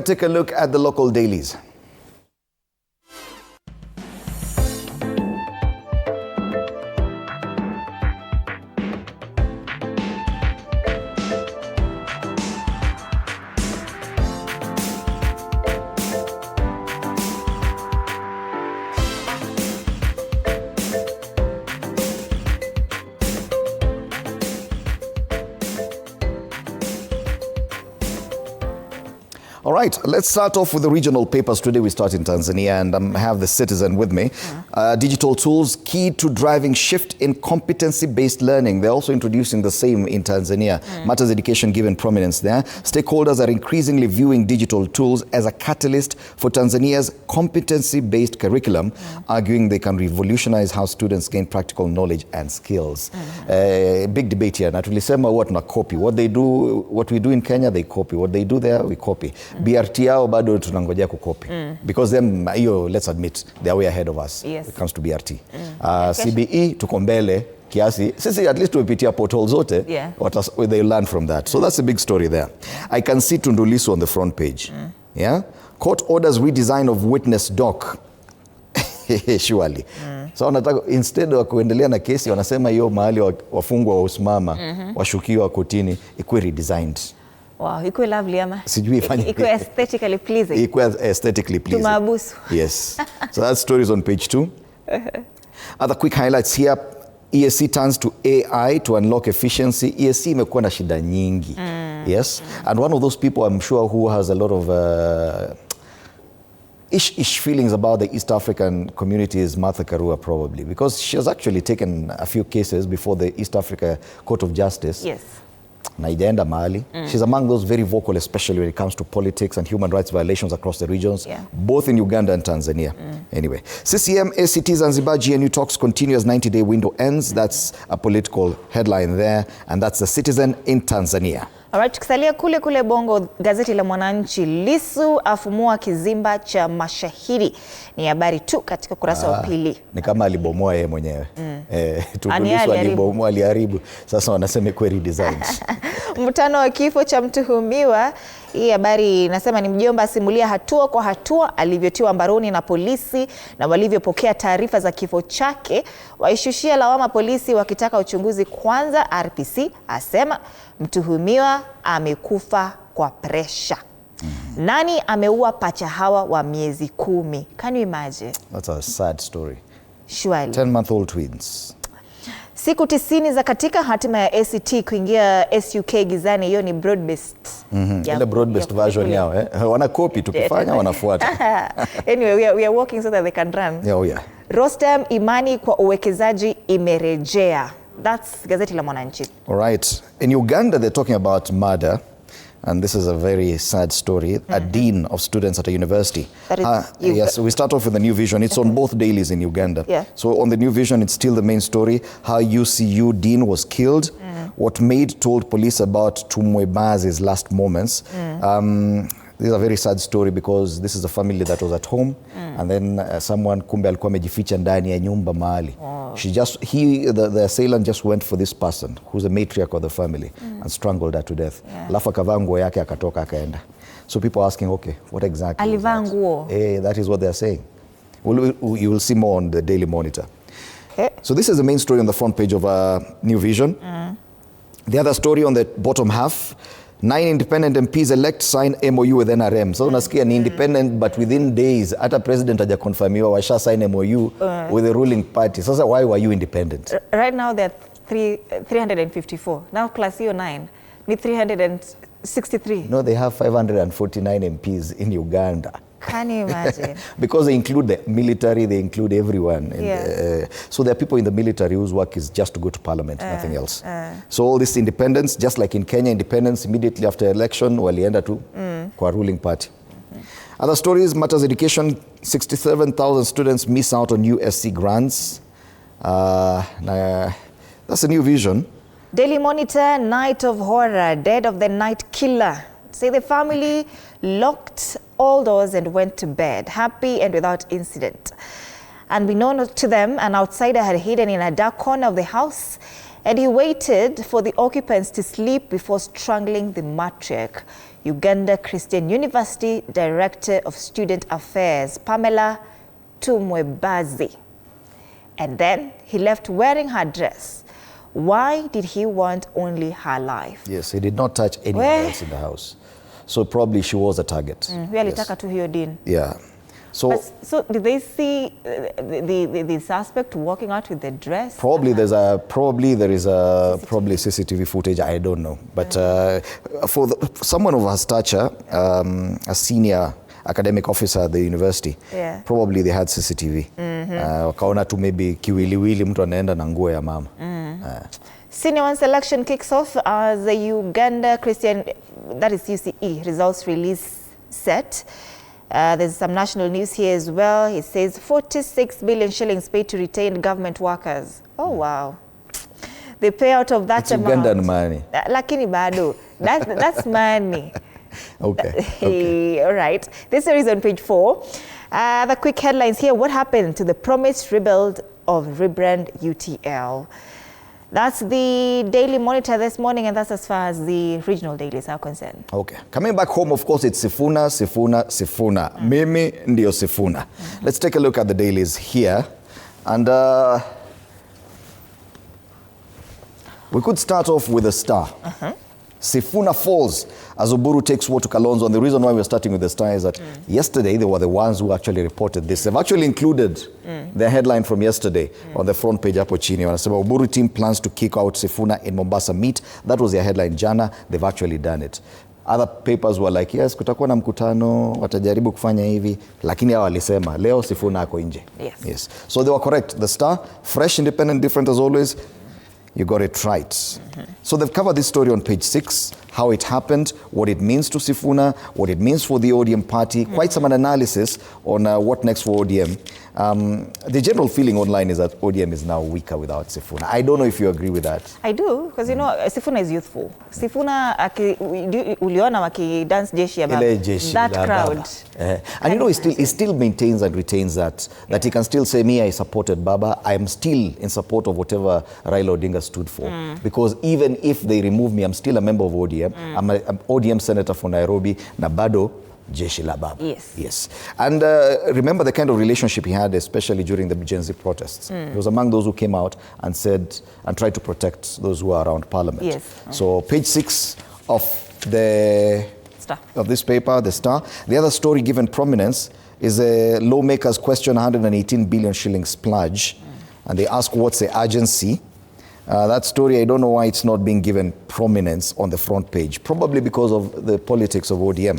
Take a look at the local dailies. All right, let's start off with the regional papers. Today we start in Tanzania, and I have the Citizen with me. Digital tools key to driving shift in competency-based learning. They're also introducing the same in Tanzania. Matters education given prominence there. Stakeholders are increasingly viewing digital tools as a catalyst for Tanzania's competency-based curriculum, arguing they can revolutionize how students gain practical knowledge and skills. Big debate here. Na tulisema what na copy. What we do in Kenya, they copy. What they do there, we copy. BRT yao bado tunangojea kukopi because them let's admit they are way ahead of us when it comes to BRT. CBE tuko mbele kiasi, sisi at least tumepitia portals zote, what they learn from that. So that's a big story there. I can see Tundu Lissu on the front page. Court orders redesign of witness doc. Surely. So wanataka instead wa kuendelea na kesi wanasema hiyo mahali wafungwa wa usimama washukiwa kotini ikuwe redesigned. Wow, ikuwe lovely ama? Sijui ifanye. Ikuwe aesthetically pleasing. Ikuwe aesthetically pleasing. Tumabusu. Yes. So that story is on page 2. Other quick highlights here. ESC turns to AI to unlock efficiency. ESC imekuwa na shida nyingi. Yes. And one of those people I'm sure who has a lot of ish feelings about the East African community is Martha Karua, probably, because she has actually taken a few cases before the East Africa Court of Justice. Yes. Na ijaenda mahali. She's among those very vocal, especially when it comes to politics and human rights violations across the regions, both in Uganda and Tanzania. Anyway, CCM, ACT, Zanzibar, GNU talks continue as 90-day window ends. That's a political headline there, and that's the Citizen in Tanzania. Alright, tukisalia kule Bongo, gazeti la Mwananchi, Lissu afumua kizimba cha mashahidi. Ni habari tu katika kurasa wa pili. Ni kama alibomoa yeye mwenyewe. Tundu Lissu alibomoa, aliharibu. Sasa wanasema query designs. Mvutano wa kifo cha mtuhumiwa. Hii habari inasema ni mjomba asimulia hatua kwa hatua alivyotiwa mbaroni na polisi na walivyopokea taarifa za kifo chake. Waishushia lawama polisi wakitaka uchunguzi kwanza. RPC asema mtuhumiwa amekufa kwa presha. Nani ameua pacha hawa wa miezi 10? Can you imagine? That's a sad story. Surely. 10-month-old twins. Siku 90 za katika hatima ya ACT kuingia SUK gizani. Hiyo ni broad-based. Ile broad-based version yao. Wana copy tukifanya wanafuata. Anyway, we are working so that they can run. Oh yeah. Rostam, imani kwa uwekezaji imerejea. That's gazeti la Mwananchi. All right. In Uganda, they're talking about murder. And this is a very sad story. A dean of students at a university. Yes, we start off with the New Vision. It's on both dailies in Uganda. So on the New Vision, it's still the main story. How UCU dean was killed. What maid told police about Tumwebazi's last moments. This is a very sad story because this is a family that was at home, and then someone kumbe alikuwa amejificha ndani ya nyumba mahali. The assailant just went for this person who's a matriarch of the family and strangled her to death. Alafu akavaa nguo yake akatoka akaenda. So people are asking, okay, what exactly? Alivaa nguo. That is what they're saying. You will see more on the Daily Monitor. So this is the main story on the front page of New Vision. The other story on the bottom half. 9 independent MPs elect sign MOU with NRM. So unasikia ni independent but within days hata president haja confirmiwa washa sign MOU with the ruling party. Sasa why were you independent? Right now there are 354. Now plus your 9 ni 363. No, they have 549 MPs in Uganda. Can you imagine? Because they include the military, they include everyone. So there are people in the military whose work is just to go to parliament, nothing else. So all this independence, just like in Kenya, independence immediately after election, walienda tu kwa ruling party. Other stories, matters education, 67,000 students miss out on USC grants. That's a New Vision. Daily Monitor, night of horror, dead of the night killer. Say the family locked all doors and went to bed, happy and without incident. Unbeknownst to them, an outsider had hidden in a dark corner of the house, and he waited for the occupants to sleep before strangling the matriarch. Uganda Christian University Director of Student Affairs, Pamela Tumwebazi. And then he left wearing her dress. Why did he want only her life? Yes, he did not touch anyone else in the house. So probably she was a target. Alitaka tu hiyo din. Yeah. So did they see the suspect walking out with the dress? Probably there is a CCTV footage. I don't know, but for someone of her stature, a senior academic officer at the university, probably they had CCTV. Wakaona tu maybe kiwiliwili mtu anaenda na nguo ya mama. Senior One selection kicks off as the Uganda Christian, that is UCE, results release set. There's some national news here as well. It says 46 billion shillings paid to retained government workers. Oh, wow. The payout of that amount. Ugandan money. Lakini bado. That's money. Okay. All right. This story is on page 4. The quick headlines here. What happened to the promised rebuild of rebrand UTL? That's the Daily Monitor this morning, and that's as far as the regional dailies are concerned. Okay. Coming back home, of course, it's Sifuna. Mimi ndio Sifuna. Let's take a look at the dailies here. And we could start off with the Star. Sifuna falls as Oburu takes war to Kalonzo. And the reason why we're starting with the Star is that yesterday they were the ones who actually reported this. They've actually included their headline from yesterday on the front page hapo chini. Wanasema Oburu team plans to kick out Sifuna in Mombasa meet. That was their headline jana. They've actually done it. Other papers were like, yes, kutakuwa na mkutano, watajaribu kufanya hivi, lakini hao walisema leo Sifuna ako nje. Yes. So they were correct. The Star, fresh, independent, different as always. You got it right. So they've covered this story on page 6, how it happened, what it means to Sifuna, what it means for the ODM party, quite some analysis on what next for ODM. The general feeling online is that ODM is now weaker without Sifuna. I don't know if you agree with that. I do, because you know, Sifuna is youthful. Sifuna, uliona waki dance jeshi ya baba. That crowd. And you know, he still maintains and retains that he can still say, me, I supported Baba. I am still in support of whatever Raila Odinga stood for. Because even if they remove me, I'm still a member of ODM. I'm an ODM senator for Nairobi, na bado jeshi la baba. Yes. And remember the kind of relationship he had, especially during the Gen Z protests. He was among those who came out and said, and tried to protect those who are around Parliament. So page 6 of this paper, the Star. The other story given prominence is lawmakers question 118 billion shillings splurge, and they ask what's the urgency. That story, I don't know why it's not being given prominence on the front page. Probably because of the politics of ODM.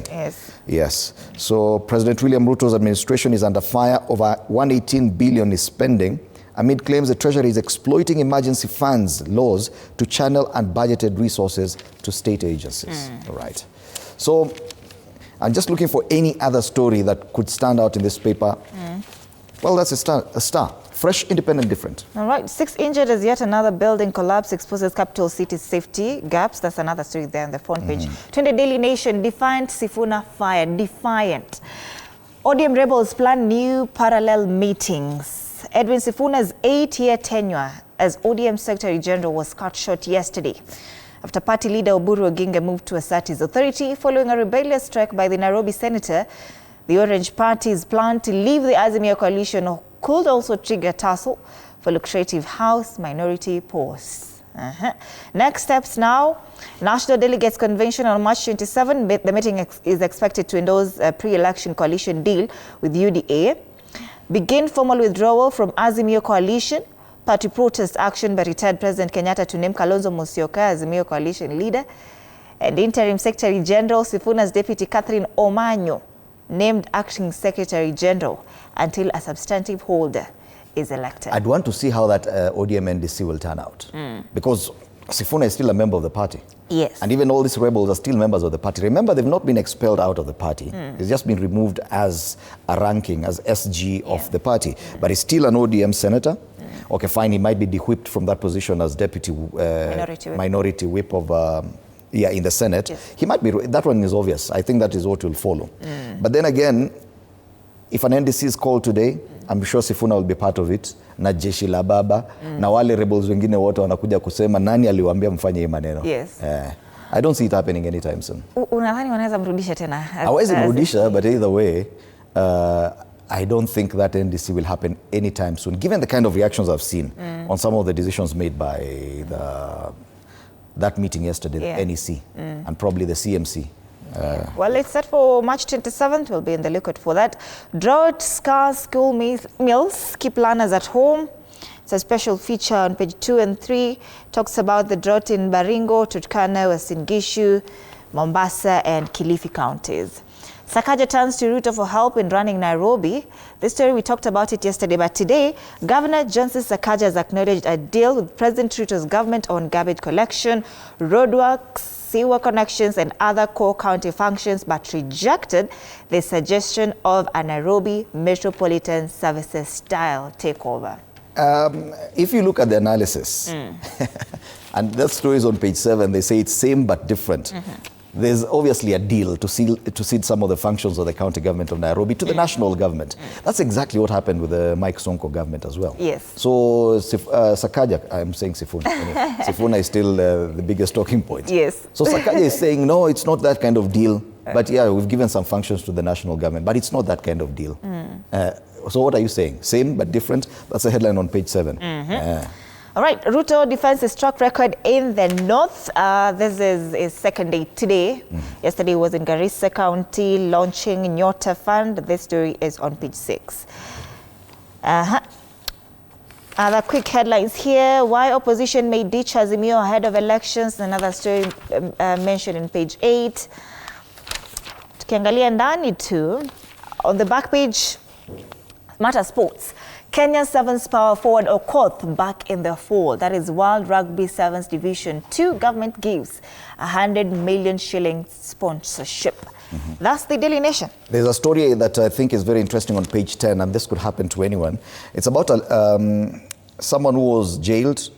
Yes. So President William Ruto's administration is under fire. Over 118 billion is spending amid claims the Treasury is exploiting emergency funds laws to channel unbudgeted resources to state agencies. All right. So I'm just looking for any other story that could stand out in this paper. Well, that's a Star. Fresh, independent, different. All right. 6 injured as yet another building collapse exposes capital city's safety gaps. That's another story there on the front page. 20 Daily Nation, defiant Sifuna fired. Defiant. ODM rebels plan new parallel meetings. Edwin Sifuna's 8-year tenure as ODM Secretary General was cut short yesterday after party leader Oburu Oginga moved to assert his authority following a rebellious strike by the Nairobi senator. The Orange Party's plan to leave the Azimio coalition could also trigger tussle for lucrative House minority posts. Next steps now. National Delegates Convention on March 27. The meeting is expected to endorse a pre-election coalition deal with UDA. Begin formal withdrawal from Azimio coalition. Party protest action by retired President Kenyatta to name Kalonzo Musyoka Azimio coalition leader. And Interim Secretary General Sifuna's deputy Catherine Omanyo named acting Secretary General until a substantive holder is elected. I'd want to see how that ODM NDC will turn out. Because Sifuna is still a member of the party. Yes. And even all these rebels are still members of the party. Remember, they've not been expelled out of the party. It's just been removed as a ranking, as SG of the party. But he's still an ODM senator. Okay, fine, he might be de-whipped from that position as deputy minority whip of... in the Senate. He might be, that one is obvious. I think that is what will follow. But then again, if an NDC is called today, I'm sure Sifuna will be part of it. Na jeshi la baba, na wale rebels wengine wote wanakuja kusema nani aliwaambia mfanye hii maneno. I don't see it happening anytime soon. Unadhani wanaweza mrudisha tena? Hawezi mrudisha, but either way, I don't think that NDC will happen anytime soon, given the kind of reactions I've seen on some of the decisions made by that meeting yesterday, the NEC, and probably the CMC. Well, it's set for March 27th. We'll be in the lookout for that. Drought scars school meals, keep learners at home. It's a special feature on page 2 and 3. Talks about the drought in Baringo, Turkana, Western Gishu, Mombasa, and Kilifi counties. Sakaja turns to Ruto for help in running Nairobi. This story, we talked about it yesterday, but today, Governor Johnson Sakaja has acknowledged a deal with President Ruto's government on garbage collection, roadworks, sewer connections, and other core county functions, but rejected the suggestion of a Nairobi Metropolitan Services style takeover. If you look at the analysis, and that story is on page 7, they say it's same but different. There's obviously a deal to cede some of the functions of the county government of Nairobi to the national government. That's exactly what happened with the Mike Sonko government as well. Yes. So Sakaja, I'm saying Sifuna. Anyway, Sifuna is still the biggest talking point. Yes. So Sakaja is saying, no, it's not that kind of deal. But yeah, we've given some functions to the national government, but it's not that kind of deal. So what are you saying? Same but different? That's a headline on page 7. All right, Ruto defends his track record in the north. This is his second day today. Yesterday was in Garissa County launching Nyota Fund. This story is on page 6. Other quick headlines here. Why opposition may ditch Azimio ahead of elections. Another story mentioned in page 8. Tukiangalia ndani tu, on the back page, Matter Sports. Kenya's Sevens power forward Okoth back in the fold. That is World Rugby Sevens Division 2. Government gives 100 million shilling sponsorship. That's the Daily Nation. There's a story that I think is very interesting on page 10, and this could happen to anyone. It's about someone who was jailed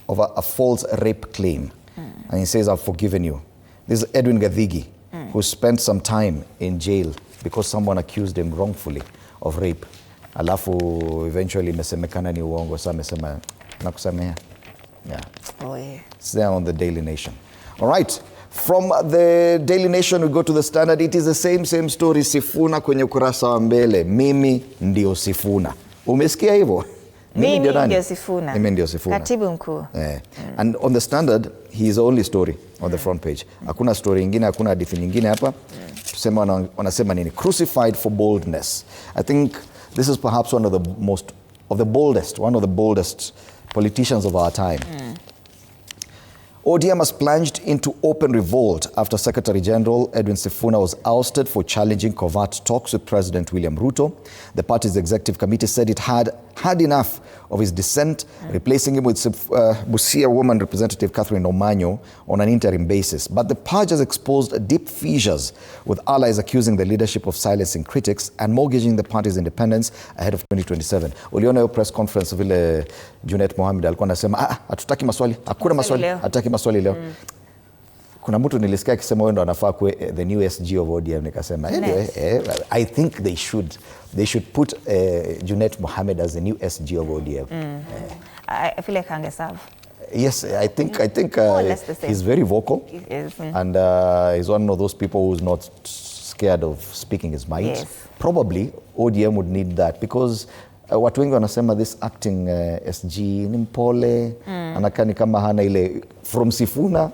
over a false rape claim. And he says, I've forgiven you. This is Edwin Gathigi, who spent some time in jail because someone accused him wrongfully of rape. Alafu eventually imesemekana ni uongo, sasa amesema nakusamea. Yeah. Oh yeah. It's there on the Daily Nation. All right. From the Daily Nation we go to the Standard. It is the same story. Sifuna kwenye ukurasa wa mbele. Mimi ndio Sifuna. Umesikia hivyo? Mimi ndio Sifuna. Mimi ndio Sifuna. Katibu mkuu. And on the Standard, his only story on the front page. Hakuna story nyingine, hakuna hadithi nyingine hapa. Tusema wanasema nini? Crucified for boldness. I think this is perhaps one of the boldest politicians of our time. ODM has plunged into open revolt after Secretary General Edwin Sifuna was ousted for challenging covert talks with President William Ruto. The party's executive committee said it had enough of his dissent, replacing him with Busia woman representative Catherine Omanyo on an interim basis. But the purge has exposed deep fissures, with allies accusing the leadership of silencing critics and mortgaging the party's independence ahead of 2027. Uliona hiyo press conference vile Junet Mohamed alikuwa anasema hatutaki maswali, hakuna maswali, hatutaki maswali leo. Kuna mtu nilisikia akisema wewe ndo anafaa kuwe the new SG of ODM, nikasema anyway, I think they should put Junet Mohamed as the new SG of ODM. I feel like angeserve. Yes, I think he's very vocal. He is. And he's one of those people who's not scared of speaking his mind. Yes. Probably ODM would need that because watu wengi wanasema this acting SG ni mpole, anakaa ni kama hana ile from Sifuna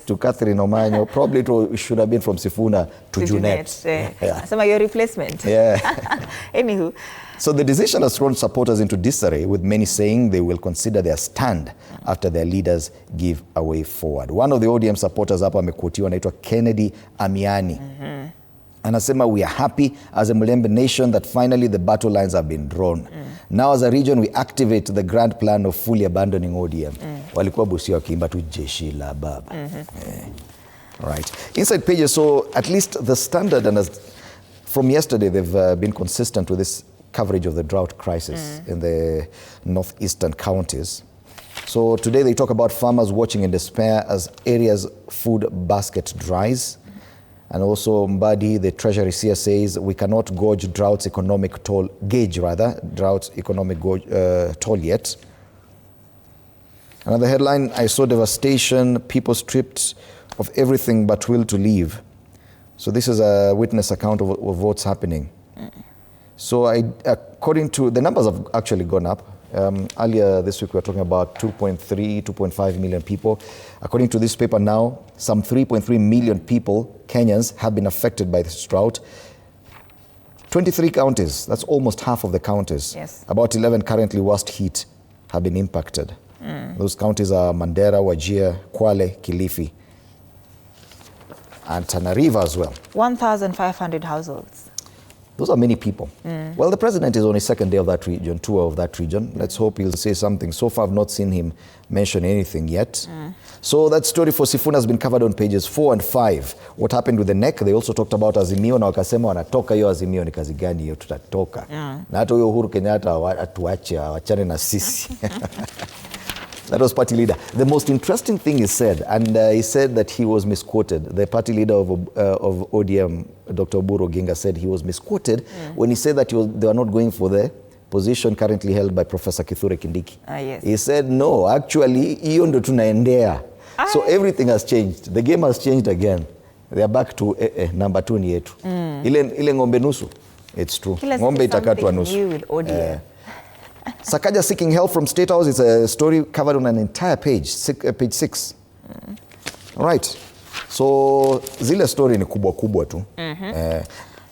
to Catherine Omanyo. Probably it should have been from Sifuna to Junet. Some of your replacement. Yeah. Anywho. So the decision has thrown supporters into disarray, with many saying they will consider their stand after their leaders give a way forward. One of the ODM supporters hapa amekutiwa anaitwa Kennedy Amiani. Anasema, we are happy as a Mulembe nation that finally the battle lines have been drawn. Now as a region we activate the grand plan of fully abandoning ODM. Walikuwa Busia wakiimba tu jeshi la baba. Right. Inside pages, so at least the Standard, and from yesterday they've been consistent with this coverage of the drought crisis in the northeastern counties. So today they talk about farmers watching in despair as area's food basket dries. And also Mbadi, the Treasury seer, says we cannot gauge droughts economic toll yet. Another headline, I saw devastation, people stripped of everything but will to leave. So this is a witness account of what's happening. So according to, the numbers have actually gone up. Earlier this week we were talking about 2.5 million people. According to this paper now, some 3.3 million people, Kenyans, have been affected by this drought. 23 counties, that's almost half of the counties. Yes. About 11 currently worst hit have been impacted. Those counties are Mandera, Wajir, Kwale, Kilifi, and Tana River as well. 1,500 households. Those are many people. Well, the president is on his second day of that region, tour of that region. Let's hope he'll say something. So far, I've not seen him mention anything yet. So that story for Sifuna has been covered on pages 4 and 5. What happened with the NEC? They also talked about Azimio na wakasema wanatoka hiyo Azimio ni kazi gani hiyo tutatoka. Na hata huyo Uhuru Kenyatta atuache wachane na sisi. That was party leader. The most interesting thing he said, and he said that he was misquoted. The party leader of ODM, Dr. Oburu Oginga, said he was misquoted when he said that they were not going for the position currently held by Professor Kithure Kindiki. Yes. He said, no, actually, hiyo ndo tunaendea. So everything has changed. The game has changed again. They are back to number 2 ni yetu. Ile ngombe nusu, it's true. Ngombe itakatwa nusu. Sakaja seeking help from State House. It's a story covered on an entire page, page 6. All right. So zile story ni kubwa kubwa tu.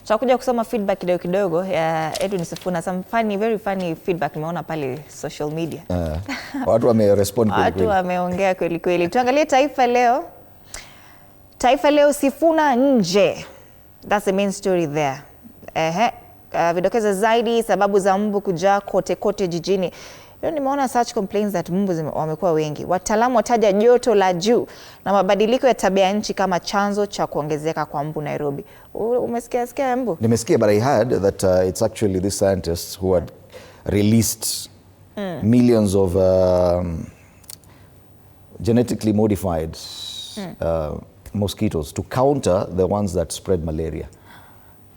Tutakuja kusoma feedback kidogo kidogo ya Edwin Sifuna. Some funny, very funny feedback nimeona pale social media. Watu wamerespond kweli kweli. Watu wameongea kweli kweli. Tuangalie Taifa Leo. Taifa Leo, Sifuna nje. That's the main story there. Vidokeza zaidi sababu za mbu kujaa kote kote jijini. Nimeona such complaints that mbu wamekuwa wengi. Wataalamu wataja joto la juu na mabadiliko ya tabia nchi kama chanzo cha kuongezeka kwa mbu Nairobi. Umesikia mbu? Nimesikia, but I heard that it's actually these scientists who had released millions of genetically modified mosquitoes to counter the ones that spread malaria.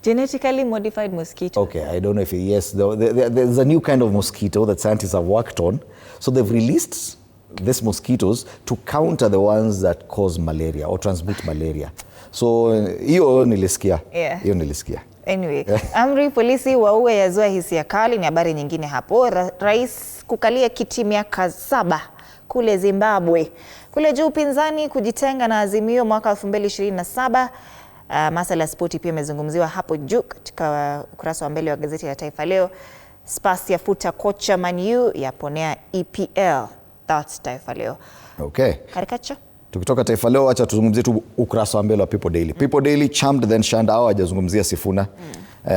Genetically modified mosquitoes. Okay, I don't know if yes, there's a new kind of mosquito that scientists have worked on. So they've released these mosquitoes to counter the ones that cause malaria or transmit malaria. So hiyo nilisikia. Hiyo nilisikia. Anyway, amri polisi waue yazua hisia kali ni habari nyingine hapo. Rais kukalia kiti miaka 7 kule Zimbabwe. Kule juu upinzani kujitenga na Azimio mwaka 2027. Masala ya spoti pia imezungumziwa hapo juu katika ukurasa wa mbele wa gazeti la Taifa Leo. Spurs yafuta kocha Man U yaponea EPL. That's Taifa Leo. Okay. Karikacha. Tukitoka Taifa Leo, acha tuzungumzie tu ukurasa wa mbele wa People Daily. People Daily charmed then shunned. Hao hajazungumzia Sifuna.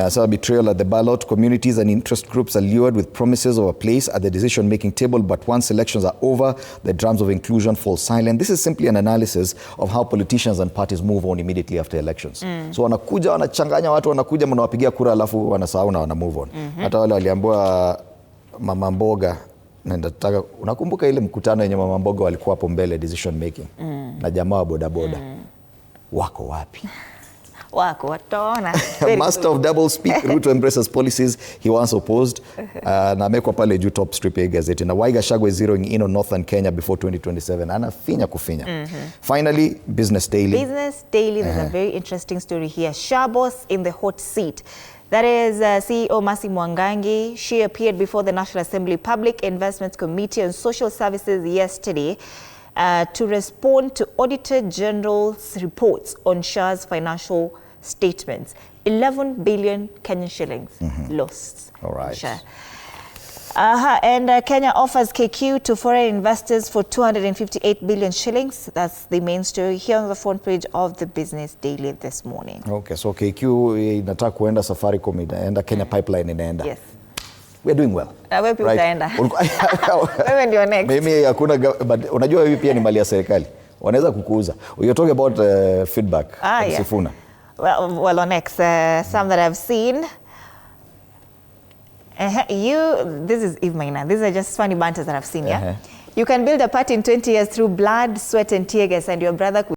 So betrayal at the ballot. Communities and interest groups are lured with promises of a place at the decision-making table, but once elections are over, the drums of inclusion fall silent. This is simply an analysis of how politicians and parties move on immediately after elections. So wanakuja, wanachanganya watu, wanakuja, mnawapigia kura, alafu wanasahau na wana move on. Hata wale waliambiwa mama mboga, unakumbuka ile mkutano yenye mama mboga walikuwa hapo mbele decision making na jamaa wa bodaboda, wako wapi? Wako wataona. Master of double speak, Ruto embraces policies he once opposed. Na amekwa pale juu top strip ya gazeti. Na Waiga Shagwe zeroing in on Northern Kenya before 2027. Anafinya kufinya. Finally, Business Daily. Business Daily, there's a very interesting story here. Shabos in the hot seat. That is CEO Mercy Mwangangi. She appeared before the National Assembly Public Investment Committee on Social Services yesterday to respond to Auditor General's reports on SHA's financial statements. 11 billion Kenyan shillings lost. All right. SHA. And Kenya offers KQ to foreign investors for 258 billion shillings. That's the main story here on the front page of the Business Daily this morning. Okay, so KQ inataka kuenda Safaricom, inaenda Kenya Pipeline inaenda. Yes. We are doing well. Wewe pia utaenda. Wewe ndio next. Mimi hakuna, but unajua hivi pia ni mali ya serikali. Wanaweza kukuuza. You're talking about feedback from Sifuna. Well, on X, some that I've seen. This is Eve Maina. These are just funny banters that I've seen, yeah? You can build a party in 20 years through blood, sweat, and tear gas, and your brother could